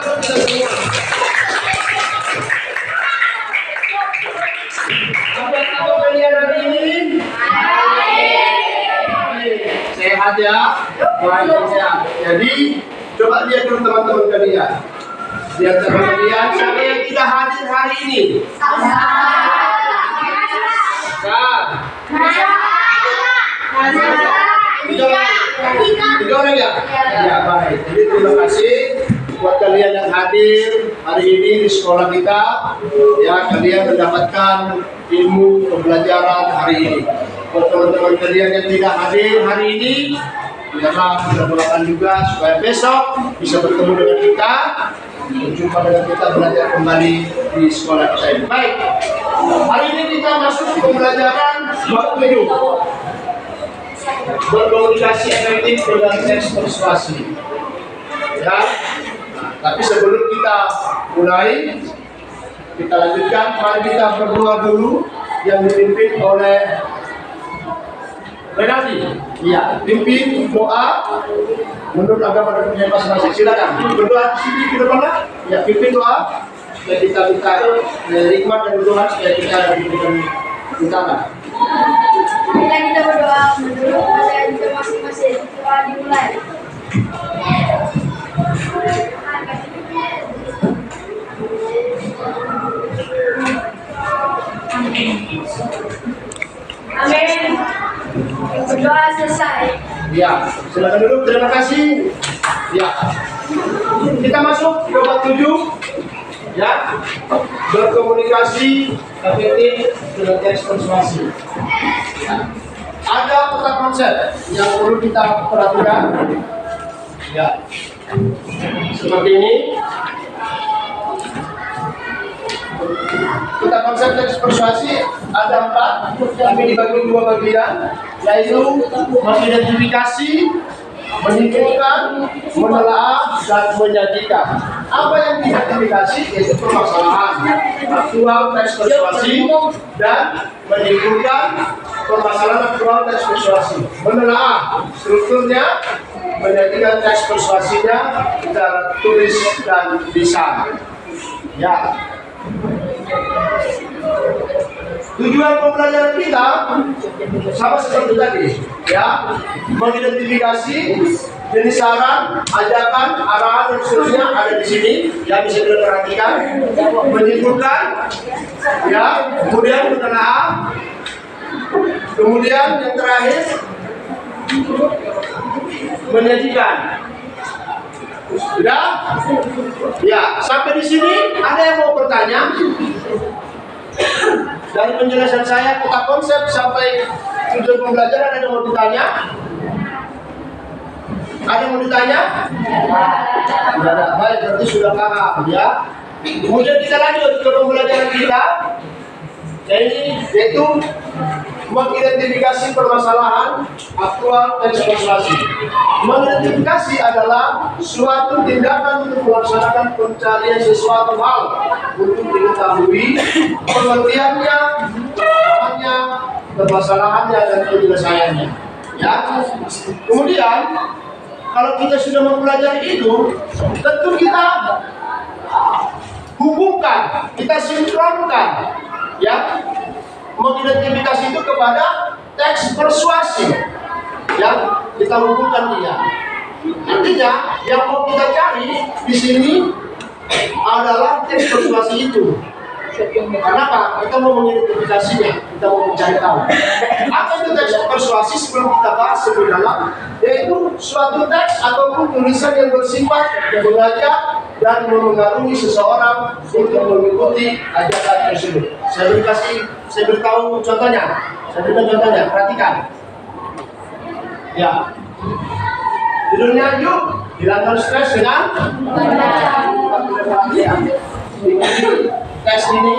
masuk kita semua. Apa kalian hari ini? Sehat ya? Baik sehat. Jadi coba lihat dulu teman-teman kalian. Lihat teman kalian, siapa yang tidak hadir hari ini? Tiga orang ya? Ya baik. Jadi terima kasih buat kalian yang hadir hari ini di sekolah kita. Ya, kalian mendapatkan ilmu pembelajaran hari ini. Buat teman-teman kalian yang tidak hadir hari ini, biarlah kita doakan juga supaya besok bisa bertemu dengan kita, berjumpa dengan kita, belajar kembali di sekolah kita ini. Baik, hari ini kita masuk ke pembelajaran bab 7, berkomunikasi efektif dengan teks persuasi. Ya, tapi sebelum kita mulai, kita lanjutkan. Mari kita berdoa dulu yang dipimpin oleh Renaldi. Iya, pimpin doa menurut agama dan punya masing-masing. Silakan berdoa di sini di depan. Ya, pimpin doa supaya kita minta hikmat dan Tuhan supaya kita diberikan rintangan. Bila kita berdoa menurut masa kita masing-masing, doa dimulai. Amin. Berdoa selesai. Ya, silakan duduk. Terima kasih. Ya, kita masuk ke bab 7. Ya, berkomunikasi efektif dengan teks persuasi. Ya. Ada peta konsep yang perlu kita perhatikan. Ya, seperti ini. Peta konsep teks persuasi ada 4, tapi dibagi 2 bagian, yaitu mengidentifikasi, menyimpulkan, menelaah, dan menyajikan. Apa yang diidentifikasi yaitu permasalahan aktual teks persuasi, dan menyimpulkan permasalahan aktual teks persuasi. Menelaah strukturnya, menyajikan teks persuasinya secara tulis dan lisan. Ya. Tujuan pembelajaran kita sama seperti tadi, ya, mengidentifikasi jenis saran, ajakan, arahan dan seterusnya ada di sini, yang bisa kita perhatikan, menyimpulkan, ya, kemudian menelaah, kemudian yang terakhir menyajikan. Sudah? Ya, sampai di sini ada yang mau bertanya? Dari penjelasan saya peta konsep sampai tujuan pembelajaran, ada yang mau ditanya? Ada yang mau ditanya? Tidak ada. Baik, berarti sudah paham ya. Kemudian kita lanjut ke pembelajaran kita, yaitu mengidentifikasi permasalahan aktual teks persuasi. Mengidentifikasi adalah suatu tindakan untuk melaksanakan pencarian sesuatu hal untuk diketahui pengertiannya, pemahamannya, permasalahannya, dan penyelesaiannya. Ya. Kemudian kalau kita sudah mempelajari itu, tentu kita hubungkan, kita sinkronkan, ya, mengidentifikasi itu kepada teks persuasi, ya, kita hubungkan dia. Artinya yang mau kita cari di sini adalah teks persuasi itu. Kenapa? Kita mau mengidentifikasinya, kita mau mencari tahu apa itu teks persuasi. Sebelum kita bahas lebih dalam, yaitu suatu teks ataupun tulisan yang bersifat mengajak dan memengaruhi seseorang untuk mengikuti ajakan tersebut. Saya beritahu contohnya. Saya berikan contohnya, perhatikan. Ya, judulnya yuk hilangkan stres dengan tes ini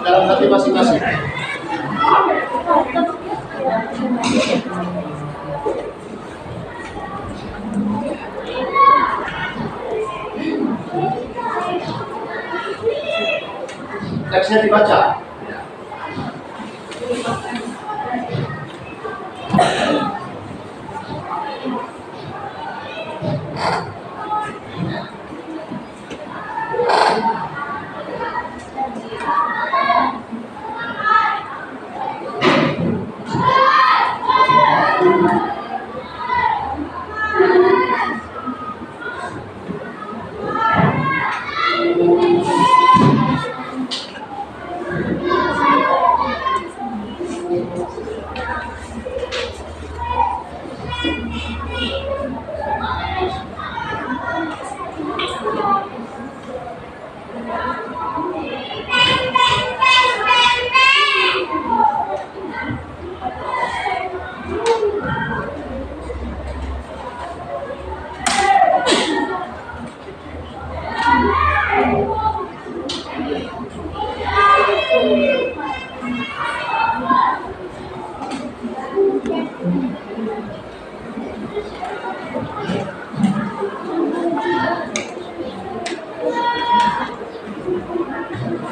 dalam hati masing-masing. Teksnya dibaca.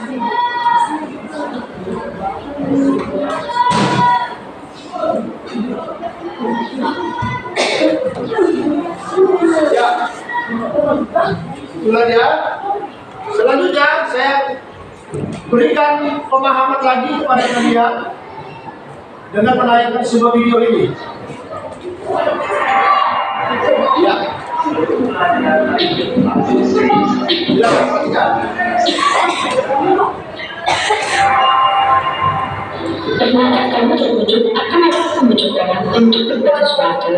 Ya, itulah dia. Selanjutnya saya berikan pemahaman lagi kepada kalian dengan menayangkan sebuah video ini. Ya. Pernahkah kamu terwujud akan ada kebutuhan untuk berbuat sesuatu?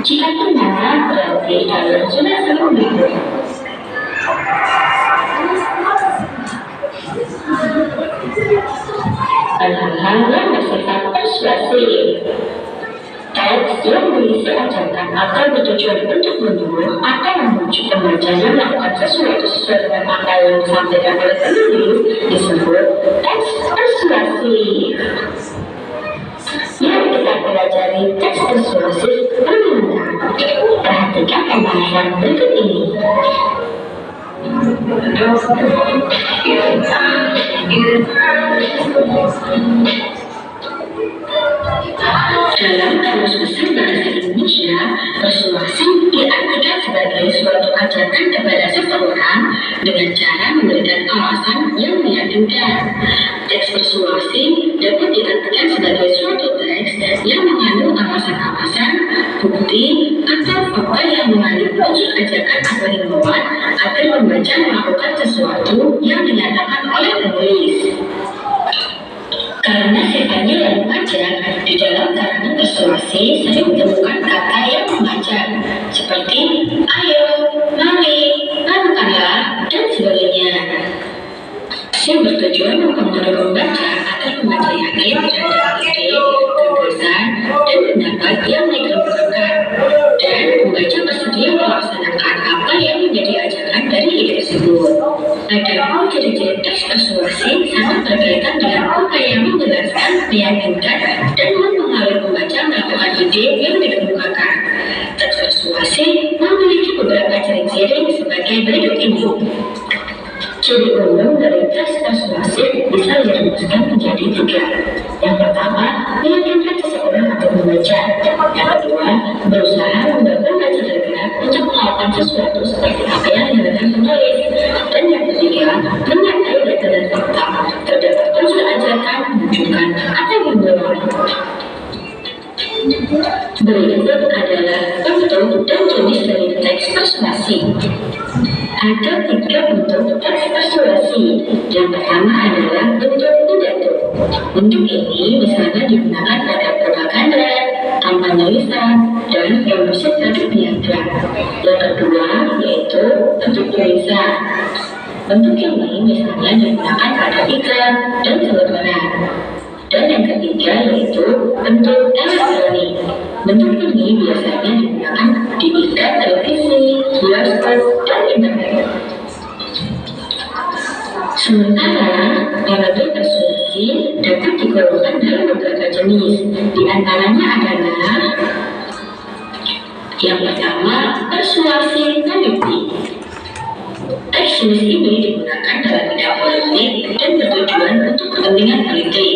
Jika pernah, berarti kalian sudah sering begitu. Hal-hal yang bersifat persuasif. Teks yang berisi ajakan atau bertujuan untuk menyuruh atau memujuk pembacanya melakukan sesuatu sesuai dengan apa yang disampaikan oleh penulis disebut teks persuasif. Mari kita pelajari teks persuasif permintaan. Perhatikan pembahasan berikut ini. Dalam Kamus Besar Bahasa Indonesia, persuasi diartikan sebagai suatu ajakan kepada seseorang dengan cara memberikan alasan yang meyakinkan. Teks persuasi dapat diartikan sebagai suatu teks yang mengandung alasan-alasan, bukti, atau fakta yang mengandung unsur ajakan atau himbauan agar pembaca melakukan sesuatu yang dinyatakan oleh penulis. Karena sifatnya yang mengajak, di dalam karangan persuasi sering ditemukan kata yang mengajak, seperti ayo, mari, lakukanlah, dan sebagainya. Yang bertujuan mempengaruhi pembaca agar pembaca yakin terhadap ide, gagasan, dan pendapat yang dikemukakan, dan pembaca bersedia melaksanakan apa yang menjadi ajakan dari ide tersebut. Adapun ciri-ciri teks persuasi sangat berkaitan dengan upaya menjelaskan, meyakinkan, dan mempengaruhi pembaca melakukan ide yang dikemukakan. Teks persuasi memiliki beberapa ciri-ciri sebagai berikut ini. Ciri umum dari teks persuasif bisa dirumuskan menjadi 3. Yang pertama, meyakinkan seseorang atau membaca. Yang kedua, berusaha membuat pembaca tergerak untuk melakukan sesuatu seperti apa yang dilakukan penulis. Dan yang ketiga, menyertai data dan fakta. Terdapat unsur ajakan, menunjukkan, atau himbauan. Berikut adalah bentuk dan jenis dari teks persuasi. Ada 3 bentuk teks persuasi. Yang pertama adalah bentuk pidato. Bentuk ini misalnya digunakan pada propaganda, kampanye lisan, dan promosi produk niaga. Yang kedua yaitu bentuk tulisan. Bentuk ini misalnya digunakan pada iklan dan selebaran. Dan yang ketiga yaitu bentuk elektronik. Bentuk ini biasanya digunakan di iklan televisi, bioskop, dan internet. Sementara metode persuasi dapat digolongkan dalam beberapa jenis. Di antaranya adalah yang pertama, persuasi politik. Teks jenis ini digunakan dalam bidang politik dan bertujuan untuk kepentingan politik.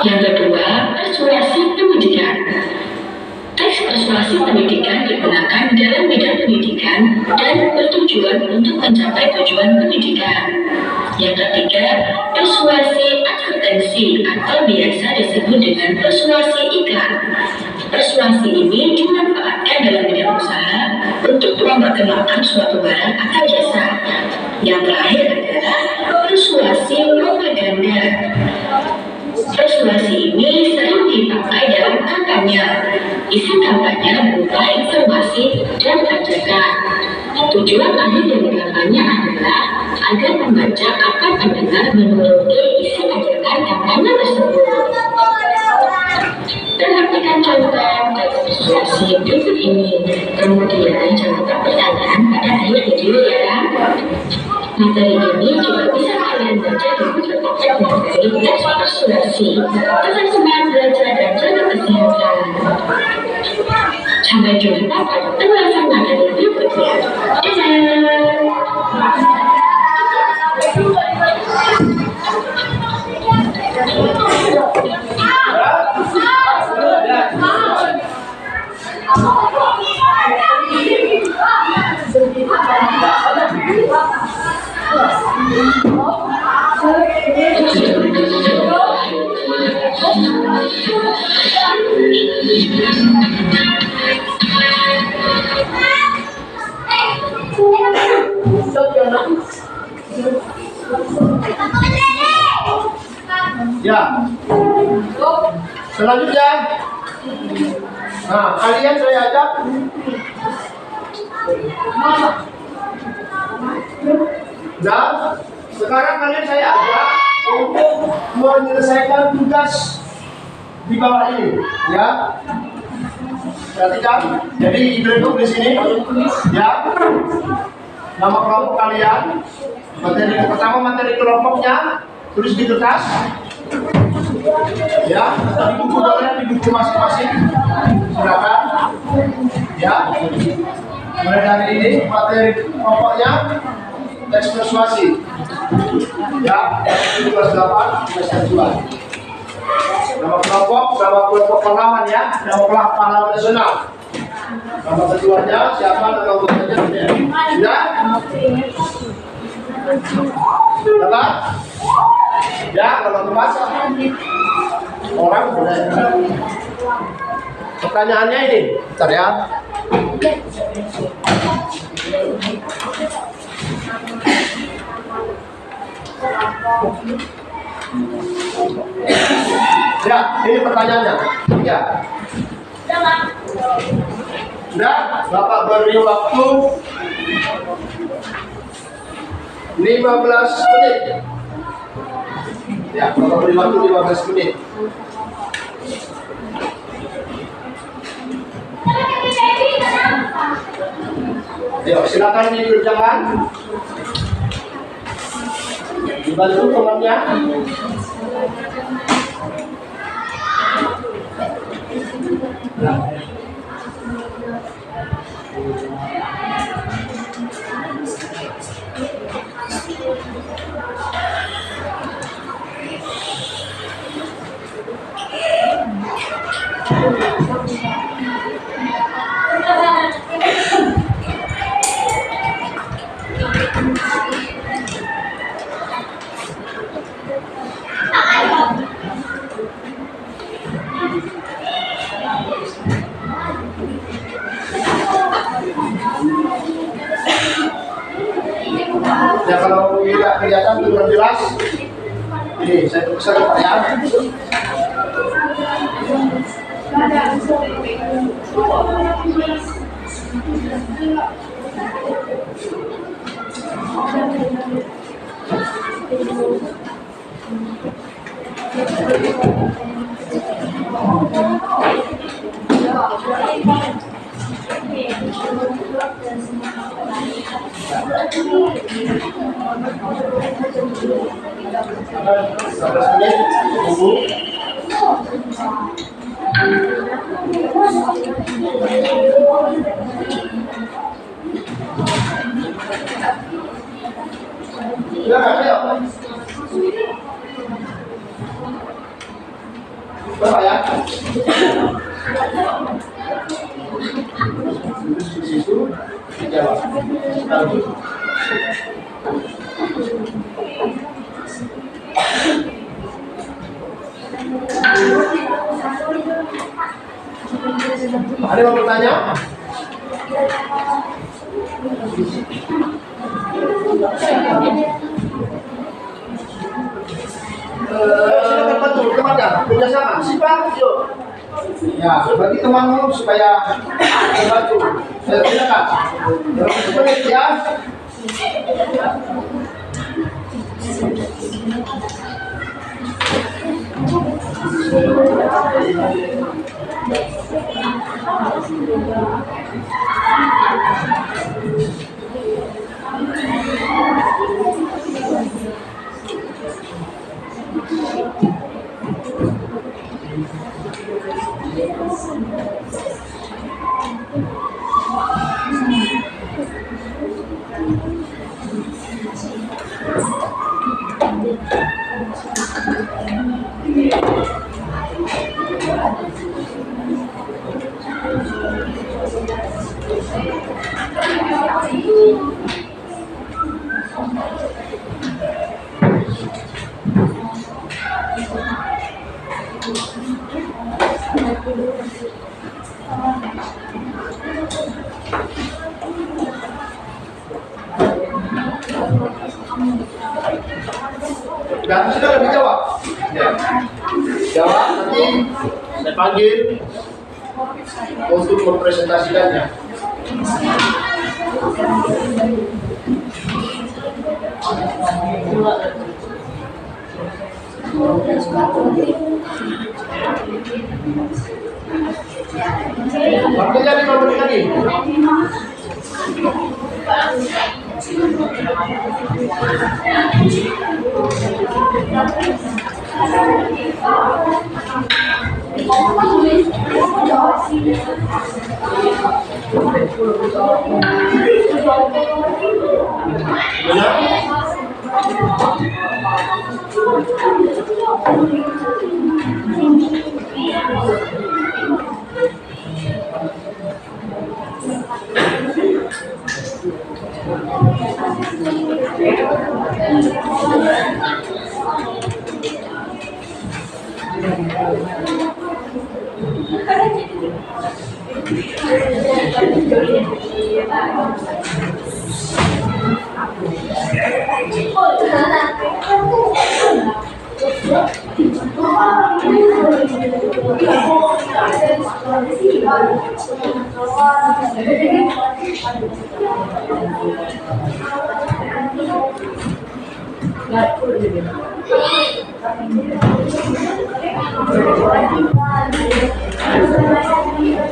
Yang kedua, persuasi pendidikan. Teks persuasi pendidikan digunakan dalam bidang pendidikan dan bertujuan untuk mencapai tujuan pendidikan. Yang ketiga, persuasi advertensi atau biasa disebut dengan persuasi iklan. Persuasi ini dimanfaatkan dalam bidang usaha untuk memperkenalkan suatu barang atau jasa. Yang terakhir adalah persuasi propaganda. Persuasi ini sering dipakai dalam kampanye. Isi kampanye berupa informasi dan ajakan. Tujuan akhir dari kampanye adalah agar pembaca akan mendengar menuruti isi ajakan kampanye tersebut. Perhatikan contoh teks persuasi berikut ini. Kemudian jawabkan pertanyaan pada akhir video ya. Materi ini juga bisa kalian baca di buku praktek materi teks persuasi. Tetap semangat belajar dan jaga kesehatan. Sampai jumpa pada penjelasan materi berikutnya. Dadah. Ya. Selanjutnya, nah kalian saya ajak. Dan sekarang kalian saya ajak untuk menyelesaikan tugas di bawah ini, ya. Perhatikan, jadi dibentuk di sini, ya. Nama kelompok kalian, materi pertama materi kelompoknya tulis di kertas, ya. Di buku boleh di buku masing-masing, silakan, ya. Mulai dari ini materi kelompoknya teks persuasi, ya. Kelas 8 semester 2. Nama kelompok pahlawan, ya. Nama kelompok pahlawan nasional. Nama ketuanya siapa dan anggotanya? Ya. Dapat? Ya, kalau membaca orang boleh. Pertanyaannya ini, bentar ya. Ya, ini pertanyaannya. Ya. Sudah, Bapak beri waktu 15 menit. Ya, Bapak beri waktu 15 menit. Ayo, silakan dikerjakan. Dibantu temannya. Ya, kalau tidak kelihatan belum jelas, ini saya tuliskan pertanyaan. Bapak ya. Di situ dijawab. Ada yang mau bertanya? Silakan bantu temannya, kerjasama. Siapa? Yuk. Ya, bagi temanmu supaya membantu. Silakan. Menit ya. Dan sudah lebih jawab. Ya. Jawab nanti saya panggil untuk mempresentasikannya. Waktunya 5 menit lagi.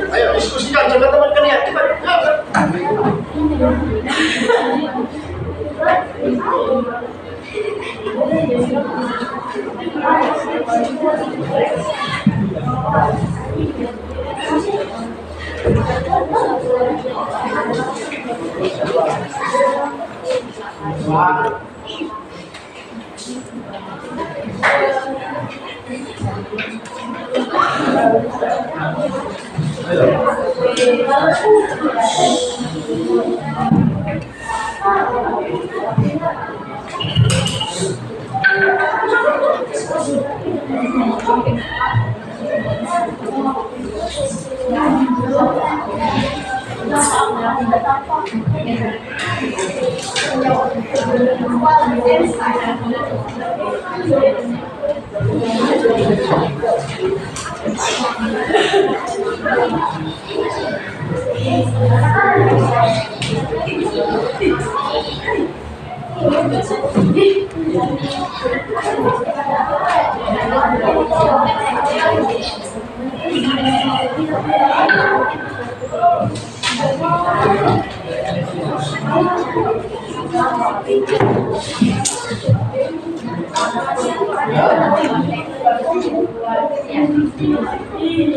Ayo diskusikan, coba teman kalian cepat.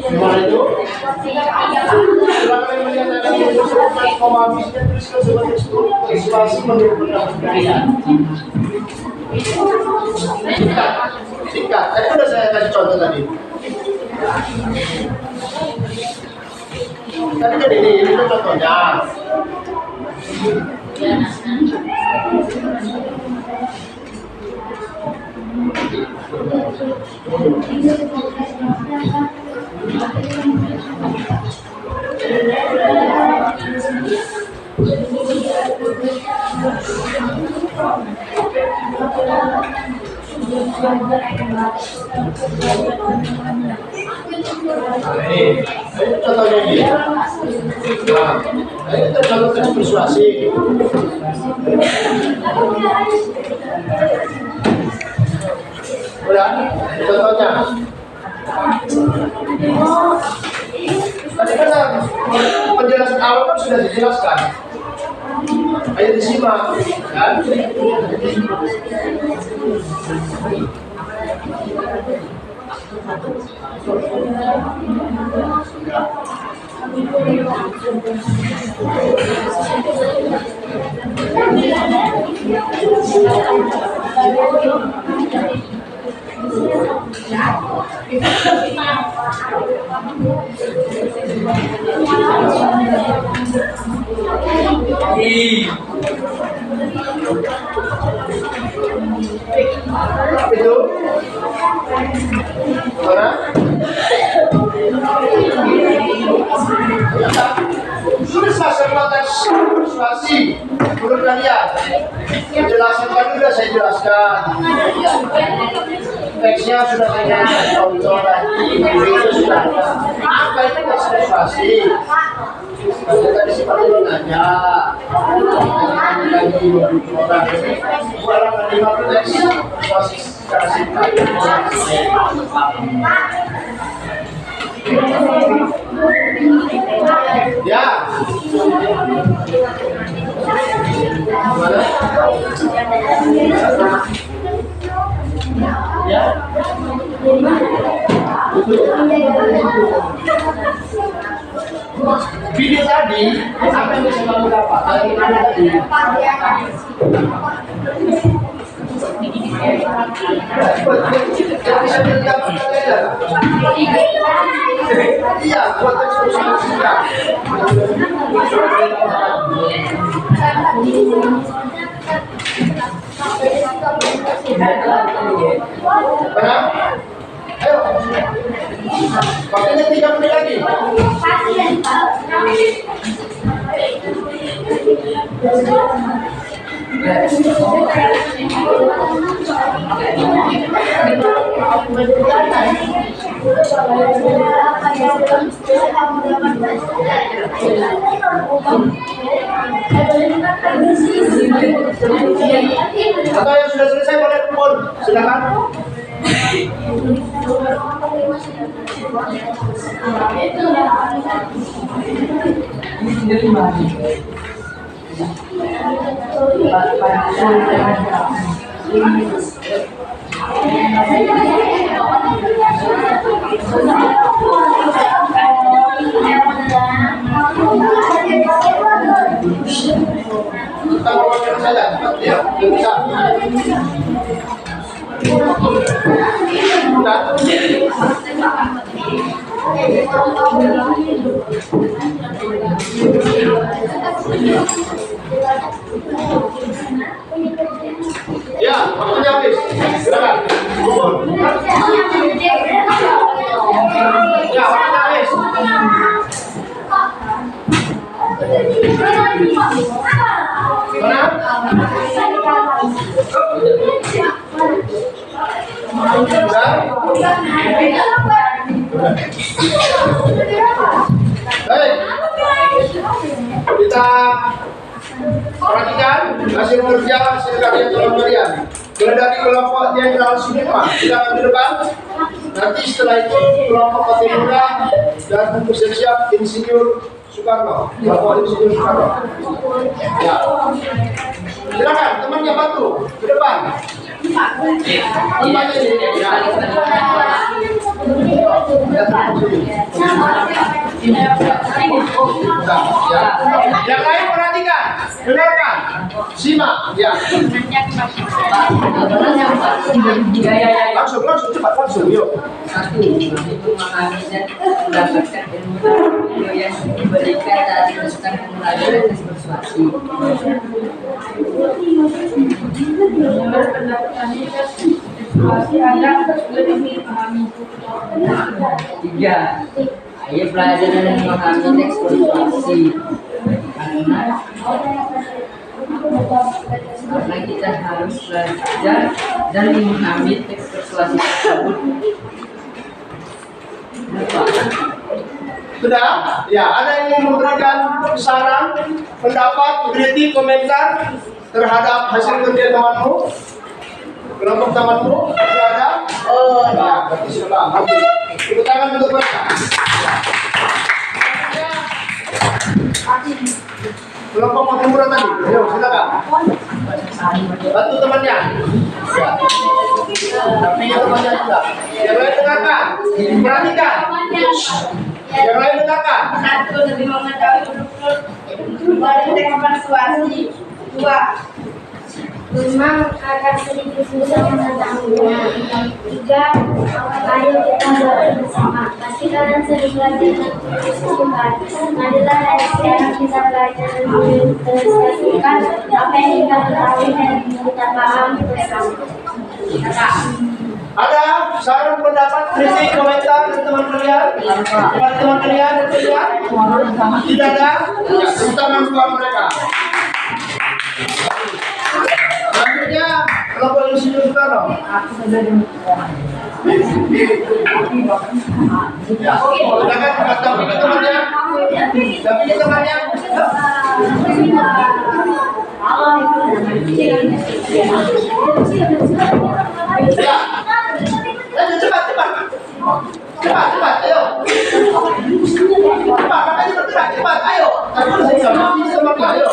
Gimana itu? Silakan menyatakan koma habisnya tuliskan sebagai spasi menurut pendapat. Singkat. Tadi sudah saya kasih contoh tadi. Tadi kan ini itu contohnya. Ini contohnya ini. Nah, ini kita contoh teks persuasi. Udah, contohnya. Tadi kan penjelasan awal kan sudah dijelaskan. Ayo disimak, kan? Itu mana? Sudah selesai teks persuasi. menurut kalian? Penjelasan tadi sudah saya jelaskan. Teksnya sudah saya contoh dan itu sudah ada. Apa itu teks persuasi? Tadi seperti nanya, lagi orang menerima teks persuasi secara singkat. Ya. Mana? Ya. Video tadi, apa yang bisa kamu dapat? Dari mana tadi? Iya, buat ayo, waktunya 3 menit lagi. Atau yang sudah selesai boleh kumpul, silakan. Kita bawakan saja, ya, bisa. Ya, waktunya habis. Silakan. Kumpul. Ya, waktunya habis. Mana? Baik, kita perhatikan hasil kerja hasil karya teman-teman. Mulai dari kelompok Jenderal Sudirman, silakan ke depan. Nanti setelah itu kelompok Patimura dan bersiap Insinyur Soekarno, kelompok Insinyur Soekarno. Ya, silakan temannya bantu ke depan. Temannya ini. Ya. Yang lain perhatikan, dengarkan, simak. Ya. Langsung cepat langsung, yuk. Satu, memahami dan mendapatkan ilmu yang diberikan saat dilakukan pembelajaran dan persuasi. Tiga, ayo belajar dan memahami teks persuasi karena kita harus belajar dan memahami teks persuasi tersebut. Sudah? Ya, ada yang ingin memberikan saran, pendapat, kritik, komentar terhadap hasil kerja temanmu? Kelompok temanmu? Sudah ada? Oh, ya, berarti sudah. Tepuk tangan untuk mereka. Kelompok Patimura tadi, ayo silakan. Bantu temannya. Ya. Tapi temannya juga. Yang lain dengarkan, perhatikan. Yang lain dengarkan. Satu, lebih mengetahui betul-betul teks persuasi. Dua, memang akan sedikit susah mengetahuinya. Tiga, ayo kita belajar bersama. Pasti kalian sering belajar dan diskusikan. Marilah dari sekarang kita belajar dan mendiskusikan apa yang kita ketahui dan kita paham bersama. Ada saran, pendapat, kritik, komentar dari teman kalian? Teman kalian tidak ada? Ya, tepuk tangan buat mereka. Selanjutnya kelompok insinyur Soekarno. Ya, silakan tapi ke temannya. Tapi ke temannya. Ya. Ayo cepat. Cepat, ayo. Cepat, makanya bergerak cepat, ayo. Ayo.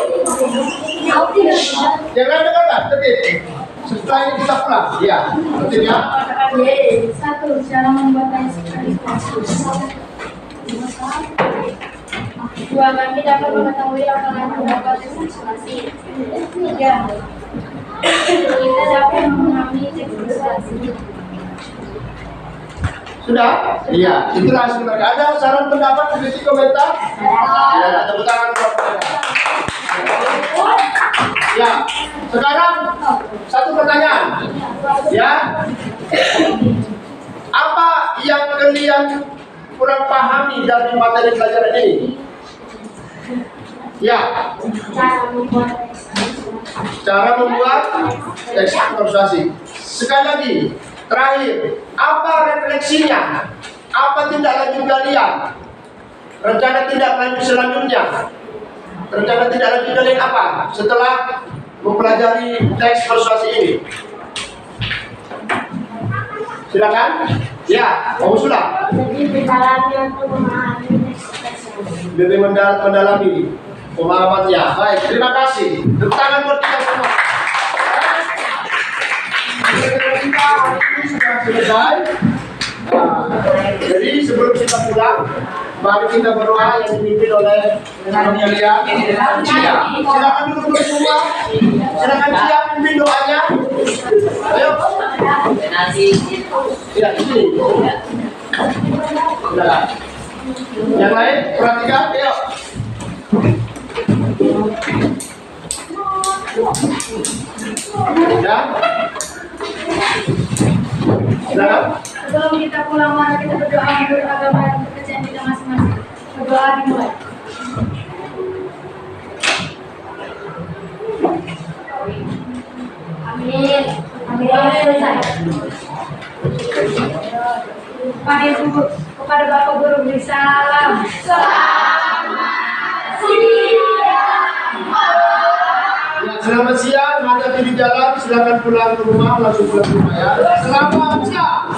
Jangan dengarkan, tertib. Setelah ini kita pulang, ya. Tertib ya. Satu, cara membuat dua, kami dapat mengetahui apa yang terdapat di persuasi. Tiga, kita dapat memahami teks persuasi. Sudah? Iya, itulah sebenarnya. Ada saran pendapat, kritik, komentar? Ya, tepuk tangan buat mereka. Ya, sekarang satu pertanyaan. Ya, apa yang kalian kurang pahami dari materi pelajaran ini? Ya, cara membuat teks persuasi. Sekali lagi, terakhir, apa refleksinya? Apa tindak lanjut kalian? Rencana tindak lanjut selanjutnya? Rencana tindak lanjut kalian apa setelah mempelajari teks persuasi ini? Silakan. Ya, Om Sula. Jadi mendalami untuk memahami teks persuasi. Lebih mendalami pemahamannya. Baik, terima kasih. Tepuk tangan buat kita semua. Kita hari ini sudah selesai. Jadi sebelum kita pulang, mari kita berdoa yang dipimpin oleh teman kalian. Cia, silakan duduk semua. Silakan Cia pimpin doanya. Ayo. Ya, ini. Silakan. Yang lain perhatikan, ayo. Ya. Silakan. Sebelum kita pulang, mari kita berdoa menurut agama dan kepercayaan kita masing-masing. Berdoa dimulai. Amin. Selesai. Kepada Ibu, kepada Bapak Guru beri salam. Ya, selamat siang, hati-hati di jalan, silakan pulang ke rumah, langsung pulang ke rumah ya. Selamat siang.